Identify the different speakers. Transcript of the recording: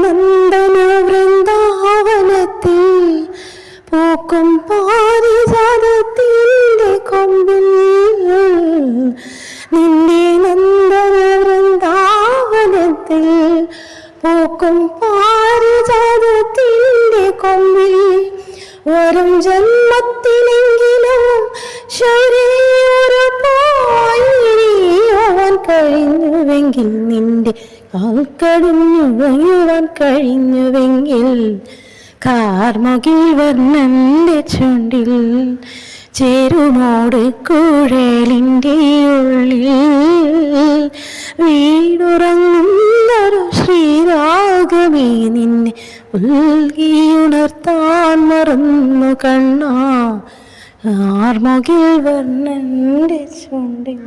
Speaker 1: നന്ദന വൃന്ദാവനത്തിൽ പൂക്കും പാരിജാതത്തിന്റെ കൊമ്പിൽ നിന്റെ നന്ദന വൃന്ദാവനത്തിൽ പൂക്കും പാരിജാതത്തിന്റെ കൊമ്പിൽ വരും ജന്മത്തിലെങ്കിലും ശരീരപ്പാൻ കഴിഞ്ഞുവെങ്കിൽ നിന്റെ കാൽക്കടിഞ്ഞു വീഴുവാൻ കഴിഞ്ഞുവെങ്കിൽ കാർമുകിൽ വർണ്ണന്റെ ചുണ്ടിൽ ചേരുമോട് കുഴലിൻ്റെ ഉള്ളിൽ വീടുറങ്ങുന്നൊരു ശ്രീരാഗമേ നിന്നെ ഉൽകിയുണർത്താൻ മറന്നു കണ്ണാ കാർമുകിൽ വർണ്ണന്റെ ചുണ്ടിൽ.